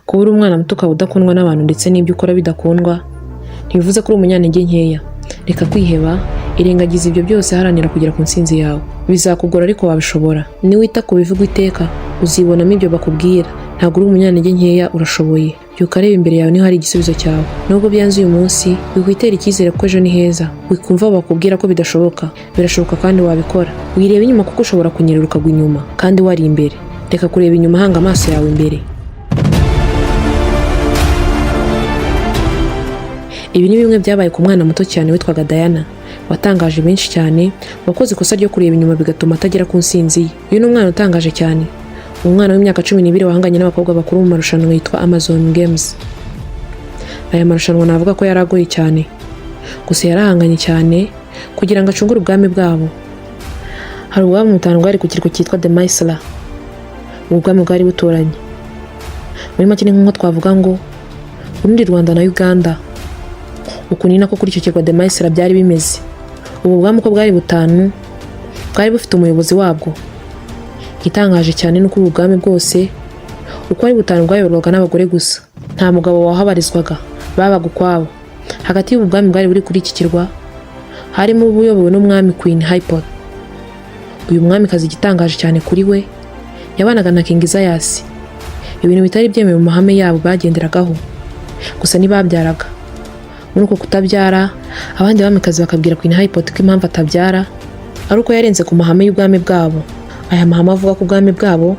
Kuba uri umwana muto ukaba udakundwa n'abantu ndetse n'ibyo ukora bidakundwa ntibivuze ko uri umunyantege nkeya. Reka kwiheba, irengagiza ibyo byose, haranira kugera ku ntsinzi yawe. Bizakugora ariko wabishobora. Niwita ku bivugwa iteka uzibonamo ibyo bakubwira. Ntabwo uri umunyantege nkeya, urashoboye. Byuka reba imbere yawe niho hari igisubizo cyawe. Nubwo byanze uyu munsi, wikwitera icyizere ko ejo ni heza. Wikumva bakubwira ko bidashoboka. Birashoboka kandi wabikora. Wireba inyuma kuko ushobora kunyerera ukagwa inyuma kandi wari imbere. Reka kureba inyuma, hanga amaso yawe imbere. Ibi ni bimwe byabaye ku mwana muto cyane witwaga Diana, watangaje benshi cyane, wakoze ikosa ryo kureba inyuma bigatuma atagera ku ntsinzi ye. Uyu ni umwana utangaje cyane. Umwana w'imyaka 12 wahanganye n'abakobwa bakuru mu marushanwa yitwa Amazon Games. Aya marushanwa navuga ko yaragoye cyane. Gusa yarahanganye cyane kugira ngo acungure ubwami bwabo. Hari ubwami butanu bwari ku kirwa cyitwa The Maisla. Ubu bwami bwari butoranye. Muri make ni nk'uko twavuga ngo Burundi, Rwanda na Uganda. Uku ni nako kuri icyo kirwa The Maisla byari bimeze. Ubu bwami uko bwari butanu bwari bufite umuyobozi wabwo. Igitangaje cyane nuko ubu bwami bwose uko ari butanu bwayoborwaga n'abagore gusa. Nta mugabo wahabarizwaga, babaga ukwabo. Hagati y'ubu bwami bwari buri kuri iki kirwa harimo ubuyobowe n'umwami Queen Hypot. Uyu mwamikazi igitangaje cyane kuri we yabanaga na King Zayas. Ibintu bitari byemewe mu mahame yabo bagenderagaho. Gusa ntibabyaraga. Muri uko kutabyara, abandi bamikazi bakabwira Queen Hypot ko impamvu atabyara ari uko yarenze ku mahame y'ubwami bwabo. Aya mahame avuga ko ubwami bwabo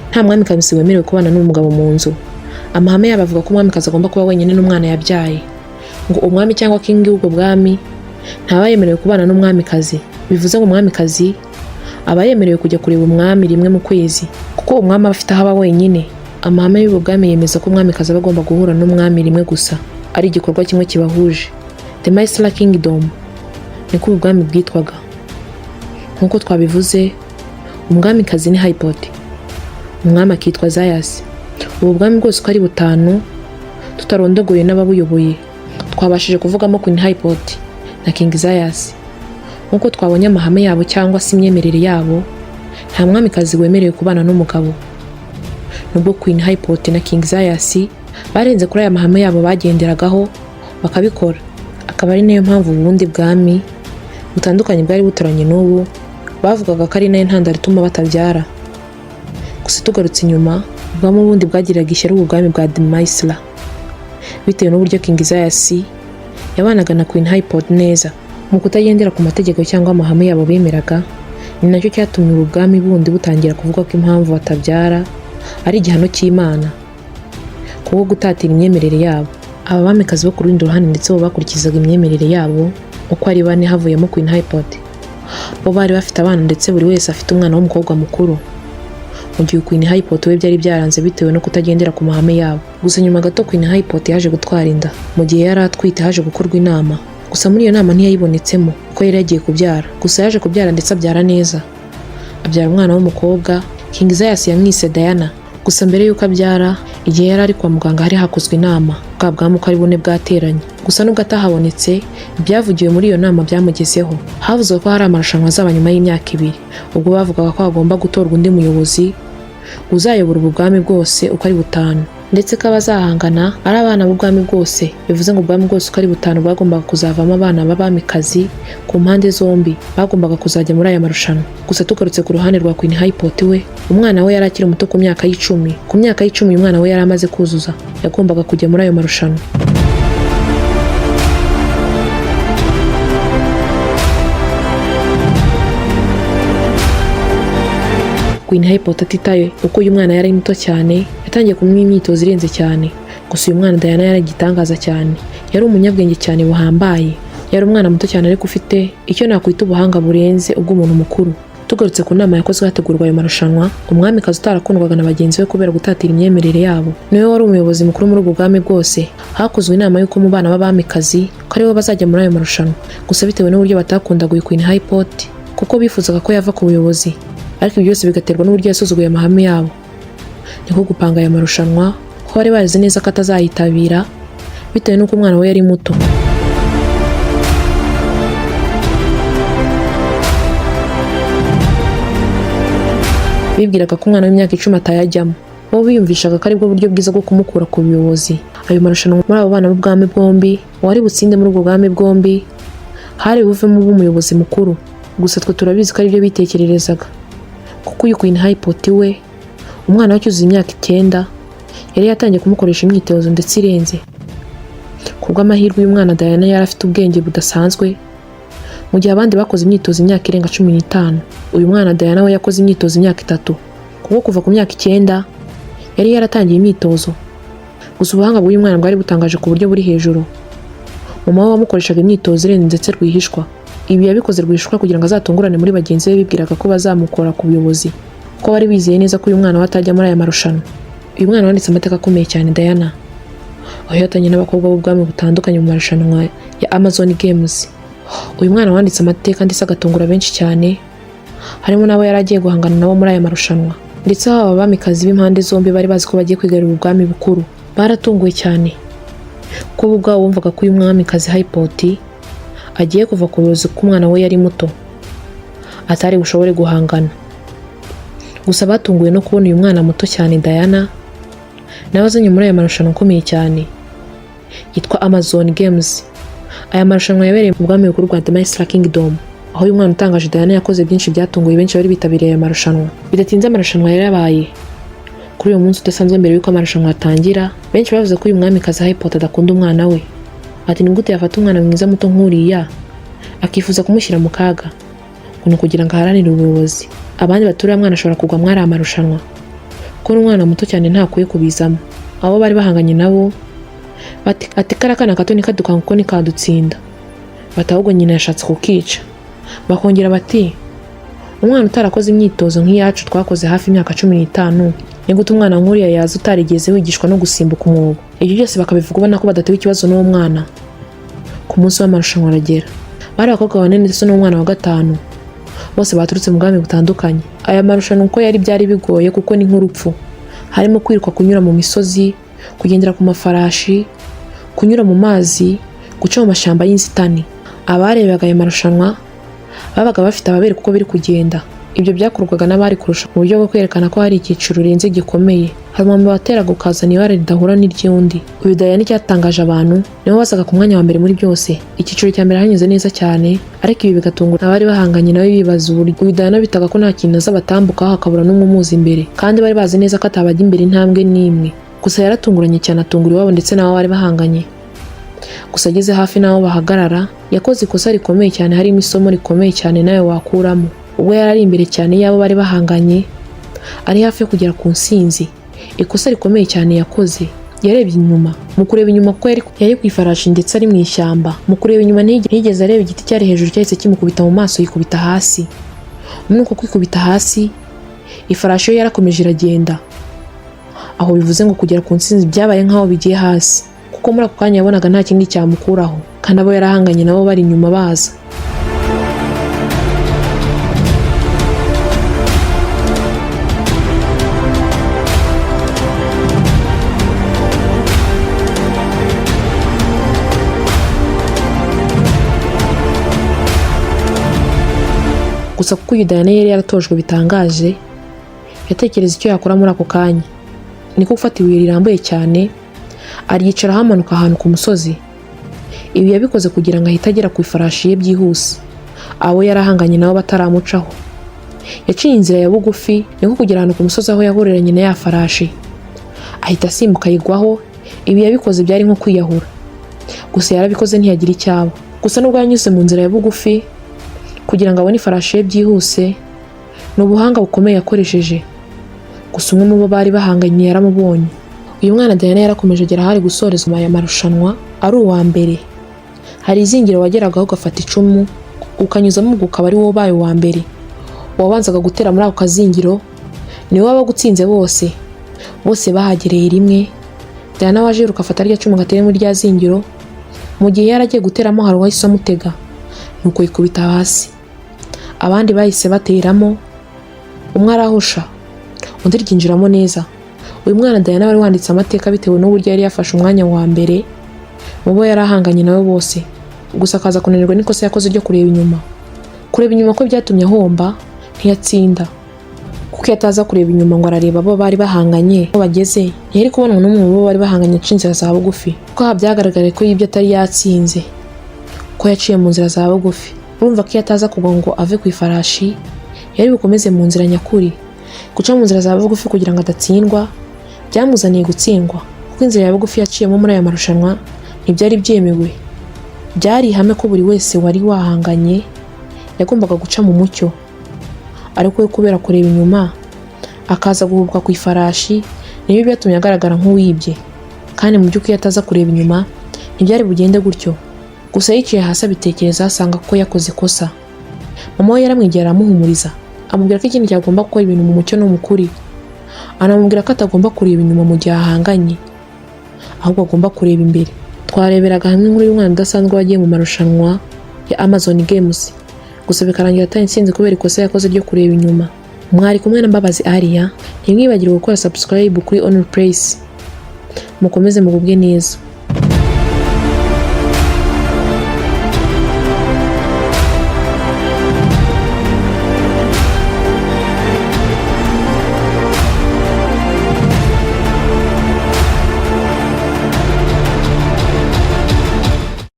nta mwamikazi wemerewe kubana n'umugabo mu nzu. Amahame yabo avuga ko umwamikazi agomba kuba wenyine n'umwana yabyaye. Ngo umwami cyangwa king w'ubwo bwami ntaba yemerewe kubana n'umwamikazi. Bivuze ngo umwamikazi aba yemerewe kujya kureba umwami rimwe mu kwezi, kuko umwami afite aho aba wenyine. Amahame y'ubwo bwami yemeza ko umwamikazi aba agomba guhura n'umwami rimwe gusa, ari igikorwa kimwe kibahuje. The Maisla Kingdom niko ubu bwami bwitwaga. Nk'uko twabivuze, umwamikazi ni Hypot, umwami akitwa Zayas. Ubu bwami bwose uko ari butanu tutarondogoye n'ababuyoboye, twabashije kuvugamo Queen Hypot na King Zayas. Nk'uko twabonye amahame yabo cyangwa se imyemerere yabo, nta mwamikazi wemerewe kubana n'umugabo. Nubwo Queen Hypot na King Zayas barenze kuri aya mahame yabo bagenderagaho bakabikora, akaba ari nayo mpamvu ubundi bwami butandukanye bwari butoranye n'ubu bavugaga ko ari nayo ntandaro ituma batabyara. Gusa tugarutse inyuma, ubwami ubundi bwagiraga ishyari ubu bwami bwa The Maisla, bitewe n'uburyo King Zayas yabanaga na Queen Hypot neza mu kutagendera ku mategeko cyangwa amahame yabo bemeraga. Ni nacyo cyatumye ubu bwami bundi butangira kuvuga ko impamvu batabyara ari igihano cy'Imana kuko gutatira imyemerere yabo. Aba bamikazi bo ku rundi ruhande ndetse bo bakurikizaga imyemerere yabo uko ari bane, havuyemo Queen Hypot. Bo bari bafite abana ndetse buri wese afite umwana w'umukobwa mukuru. Mu gihe Queen Hypot we byari byaranze bitewe no kutagendera ku mahame yabo. Gusa nyuma gato Queen Hypot yaje gutwara inda. Mu gihe yari atwite haje gukorwa inama. Gusa muri iyo nama ntiyayibonetsemo kuko yari yagiye kubyara. Gusa yaje kubyara ndetse abyara neza. Abyara umwana w'umukobwa. King Zayas yamwise Diana. Gusa mbere y'uko abyara, igihe yari ari kwa muganga hari hakozwe inama bwa bwami uko ari bune bwateranye. Gusa nubwo atahabonetse, ibyavugiwe muri iyo nama byamugezeho. Havuzwe ko hari amarushanwa azaba nyuma y'imyaka 2. Ubwo bavugaga ko hagomba gutorwa undi muyobozi uzayobora ubu bwami bwose uko ari butanu, ndetse ko abazahangana ari abana b'ubwami bwose. Bivuze ngo ubwami bwose uko ari butanu bwagombaga kuzavamo abana b'abamikazi ku mpande zombi, bagombaga kuzajya muri aya marushanwa. Gusa tugarutse ku ruhande rwa Queen Hypot, we umwana we yari akiri muto ku myaka y'10. Ku myaka y'10 uyu mwana we yari amaze kuzuza, yagombaga kujya muri ayo marushanwa. Queen Hypot atitaye uko uyu mwana yari muto cyane, yatangiye kumuha imyitozo irenze cyane. Gusa uyu mwana Diana yari igitangaza cyane, yari umunyabwenge cyane buhambaye. Yari umwana muto cyane ariko ufite icyo nakwita ubuhanga burenze ubw'umuntu mukuru. Tugarutse ku nama yakozwe hategurwa ayo marushanwa, umwamikazi utarakundwaga na bagenzi be kubera gutatira imyemerere yabo niwe wari umuyobozi mukuru muri ubwo bwami bwose. Hakozwe inama y'uko mu bana b'abamikazi ko aribo bazajya muri ayo marushanwa. Gusa bitewe n'uburyo batakundaga uyu Queen Hypot kuko bifuzaga ko yava ku buyobozi, ariko byose bigaterwa n'uburyo yasuzuguye amahame yabo, niko gupanga aya marushanwa ko bari bazi neza ko atazayitabira bitewe n'uko umwana we yari muto. Bibwiraga ko umwana w'imyaka 10 atayajyamo. bo biyumvishaga ko aribwo buryo bwiza bwo kumukura ku buyobozi. Ayo marushanwa muri abo bana b'ubwami bwombi, uwari butsinde muri ubwo bwami bwombi hari buvemo umuyobozi mukuru. Gusa twe turabizi ko aribyo bitekererezaga, kuko uyu Queen Hypot we umwana we cyuzuye imyaka 9 yari yatangiye kumukoresha imyitozo ndetse irenze. Kubw'amahirwe uyu mwana Diana yari afite ubwenge budasanzwe, mu gihe abandi bakoze imyitozo imyaka irenga 15. Uyu mwana Diana we yakoze imyitozo imyaka 3, kuko kuva ku myaka 9 yari yaratangiye imyitozo. Gusa ubuhanga bw'uyu mwana bwari butangaje ku buryo buri hejuru. Mama we wamukoreshaga imyitozo irenze ndetse rwihishwa. Ibi yabikoze rwihishwa kugira ngo azatungurane muri bagenzi be bibwiraga ko bazamukora ku buyobozi, ko bari bizeye neza ko uyu mwana watajya muri aya marushanwa. Uyu mwana wanditse amateka akomeye cyane Diana, aho yatanye n'abakobwa b'ubwami butandukanye mu marushanwa ya Amazon Games. Uyu mwana wanditse amateka ndetse agatungura benshi cyane, harimo n'abo yari agiye guhangana nabo muri aya marushanwa. Ndetse aba abamikazi b'impande zombi bari bazi ko bagiye kwigarurira ubwami bukuru. Baratunguwe cyane, ko bo ubwabo bumvaga ko uyu mwamikazi Hypot agiye kuva ku buyobozi k'umwana we yari muto, atari bushobore guhangana. Gusa batunguwe no kubona uyu mwana muto cyane Diana nawe azanye muri aya marushanwa akomeye cyane yitwa Amazon Games. Aya marushanwa yabereye mu bwami bukuru bwa The Maistra Kingdom, aho uyu mwana utangaje Diana yakoze byinshi byatunguye benshi bari bitabiriye aya marushanwa. Bidatinze amarushanwa yarabaye. Kuri uyu munsi udasanzwe mbere y'uko amarushanwa atangira, benshi bavuze ko uyu mwamikazi Hypot adakunda umwana we. Ati ni gute yafata umwana mwiza muto nk'uriya akifuza kumushyira mu kaga ngo kugira ngo aharanire ubuyobozi. Abandi baturiye mwana ashobora kugwa mwari amarushanwa, ko n'umwana muto cyane ntakwiye kubizamo. Abo bari bahanganye nabo ati karakana gato nikaduka ngo nikadutsinda, batahubwo nyina yashatse kukica. Bakongera bati umwana utarakoze imyitozo nk'iyacu twakoze hafi imyaka 15, ni gute umwana nk'uriya yaza utarigeze wigishwa no gusimbuka umwobo. Ibyo byose bakabivuga ubona ko badatewe ikibazo n'uwo mwana. Ku munsi w'amarushanwa aragera, bari abakobwa 4 ndetse n'umwana wa 5, bose baturutse mu bwami butandukanye. Aya marushanwa uko yari byari bigoye kuko ni nk'urupfu. Harimo kwiruka, kunyura mu misozi, kugendera ku mafarashi, kunyura mu mazi, guca mu mashyamba y'inzitane. Abarebaga aya marushanwa babaga bafite ababere kuko biri kugenda. Ibyo byakorwaga n'abari kurusha mu buryo bwo kwerekana ko hari icyiciro urenze gikomeye. Hanyuma bateraga ukazana ibara ridahura n'iry'undi. Uyu Diana cyatangaje abantu, niwe wasaga ku mwanya wa mbere muri byose. Icyiciro cya mbere hanyuze neza cyane, ariko ibi bigatungura abari bahanganye nawe bibaza uburyo uyu Diana bitaga ko nta kintu azabatambukaho hakabura n'umwe umuzi imbere, kandi bari bazi neza ko atabajya imbere intambwe n'imwe. Gusa yaratunguranye cyane, atungura iwabo ndetse n'abo bari bahanganye. Gusa ageze hafi n'aho bahagarara, yakoze ikosa rikomeye cyane, harimo isomo rikomeye cyane nawe wakuramo. Ubwo yari ari imbere cyane y'abo bari bahanganye, ari hafi yo kugera ku nsinzi, ikosa rikomeye cyane yakoze, yarebye inyuma. Mu kureba inyuma ko yari ku ifarashi ndetse ari mu ishyamba, mu kureba inyuma ntiyigeze areba igiti cyari hejuru cyahise kimukubita mu maso, yikubita hasi. Umwuka kwikubita hasi, ifarashi yo yarakomeje iragenda. Aho bivuze ngo kugera ku nsinzi byabaye nk'aho bigiye hasi, kuko muri ako kanya yabonaga nta kindi cyamukuraho, kandi abo yarahanganye nabo bari inyuma baza. Gusa kuko uyu Diana yari yaratojwe bitangaje, yatekereza icyo yakora muri ako kanya. Niko gufata ibuye rirambuye cyane, ariyicara hamanuka ahantu ku musozi. Ibi yabikoze kugira ngo ahite agera ku ifarashi ye byihuse, abo yarahanganye nabo bataramucaho. Yaciye inzira ya bugufi, niko kugera ahantu ku musozi aho yahureranye na ya farashi, ahita asimbuka yigwaho. Ibi yabikoze byari nko kwiyahura, gusa yarabikoze ntiyagira icyabo. Gusa nubwo yanyuze mu nzira ya bugufi kugira ngo abone ifarashi ye byihuse, n'ubuhanga bukomeye yakoresheje. Gusa umwe mu bo bari bahanganye yaramubonye. Uyu mwana Diana yarakomeje agera ahari gusorezwa aya marushanwa ari uwa mbere. Hari izingiro wageragaho ugafata icumu ukanyuzamo, ukaba ari wowe ubaye uwa mbere. Wabanzaga gutera muri ako kazingiro niwe waba gutsinze bose. Bose bahagereye rimwe. Diana waje yiruka afata rya cumu gatere muri rya zingiro, mu gihe yaragiye guteramo hari uwahise amutega, nuko yikubita hasi. Abandi bahise bateramo, umwe arahusha, undi ryinjiramo neza. Uyu mwana Diana wari wanditse amateka bitewe n'uburyo yari yafashe umwanya wa mbere mu bo yarahanganye nawe bose. Gusa akaza kunanirwa n'ikosa yakoze ryo kureba inyuma. Kureba inyuma ko byatumye ahomba, ntiyatsinda, kuko kuko iyo ataza kureba inyuma ngo arareba abo bari bahanganye aho bageze ntiyari kubona n'umwe mu bo bari bahanganye aca inzira za bugufi, kuko aha byagaragaye ko y'ibyo atari yatsinze ko yaciye mu nzira za bugufi. Urumva ko iyo ataza kugwa ngo ave ku ifarashi yari bukomeze mu nzira nyakuri. Guca mu nzira za bugufi kugira ngo adatsindwa byamuzaniye gutsindwa, kuko inzira ya bugufi yaciyemo muri aya marushanwa ntibyari byemewe. Byari ihame ko buri wese wari wahanganye yagombaga guca mu mucyo, ariko we kubera kureba inyuma akaza guhubwa ku ifarashi niyo byatumye agaragara nk'uwibye, kandi mu by'ukuri ataza kureba inyuma ntibyari bugende gutyo. Gusa yiciye hasi abitekereza asanga ko yakoze ikosa. Mama we yaramwegera aramuhumuriza, amubwira ko ikindi cyagomba gukora ibintu mu mucyo no mu kuri. Anamubwira ko atagomba kureba inyuma mu gihe ahanganye, ahubwo agomba kureba imbere. Twareberaga hamwe inkuru y'umwana udasanzwe wagiye mu marushanwa ya Amazon Games, gusa bikarangira atari intsinzi kubera ikosa yakoze ryo kureba inyuma. Mwari kumwe na Mbabazi Aria, ntimwibagirwe gukora subscribe kuri Honor Place. Mukomeze mugubwe neza.